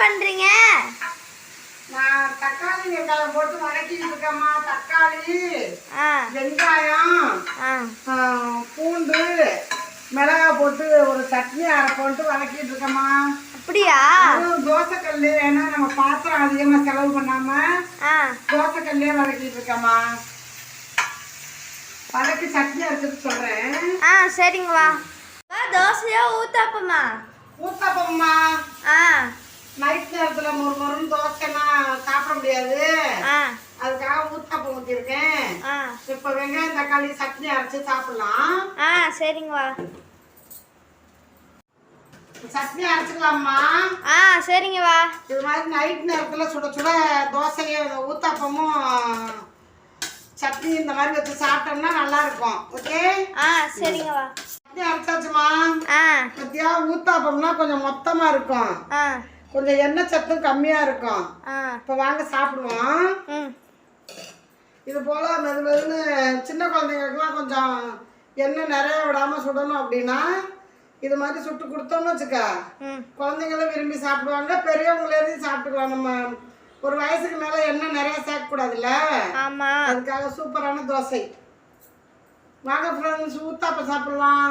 பண்றீங்க? நான் தக்காளி வெங்காயம் போட்டு வதக்கிட்டு இருக்கேம்மா. தக்காளி, வெங்காயம், பூண்டு, மிளகாய் போட்டு ஒரு சட்னி அரைப்போட்டு வதக்கிட்டு இருக்கேம்மா. அப்படியா? தோசைக்கல்லு வேணா நம்ம பாத்திரம் அதிகமா செலவு பண்ணாம தோசைக்கல்லே வதக்கிட்டு இருக்கேம்மா. வதக்கி சட்னி அரைச்சிட்டு சொல்றேன். சரிங்க வா. தோசையா ஊத்தாப்பமா? ஊத்தாப்பம்மா. நைட் நேரத்துல மொறுன்னு தோசைன்னா சாப்பிட முடியாது, அதுக்காக ஊத்தாப்பம் ஊற்றிருக்கேன். இப்ப வெங்காயம் தக்காளி சட்னி அரைச்சு சாப்பிடலாம். சரிங்க வா. சட்னி அரைச்சிக்கலாமா? சரிங்க வா. இது மாதிரி நைட் நேரத்துல சுட சுட தோசையும் ஊத்தாப்பமும் சட்னி இந்த மாதிரி வச்சு சாப்பிட்டோம்னா நல்லா இருக்கும். ஓகே, சரிங்க வா. சட்னி அரைச்சாச்சுமா. பத்தியா, ஊத்தாப்பம்னா கொஞ்சம் மொத்தமா இருக்கும், கொஞ்சம் எண்ணெய் சத்தும் கம்மியா இருக்கும். இப்ப வாங்க சாப்பிடுவோம். இது போல மெது மெதுன்னு சின்ன குழந்தைங்களுக்குலாம் கொஞ்சம் எண்ணெய் நிறைய விடாம சுடணும் அப்படின்னா இது மாதிரி சுட்டு கொடுத்தோம்னு வச்சுக்க, குழந்தைங்களும் விரும்பி சாப்பிடுவாங்க, பெரியவங்களேயும் சாப்பிட்டுக்கலாம். நம்ம ஒரு வயசுக்கு மேல எண்ணெய் நிறைய சேர்க்க கூடாதுல்ல, அதுக்காக சூப்பரான தோசை. வாங்க ஃப்ரெண்ட்ஸ், ஊத்தாப்பம் சாப்பிடலாம்.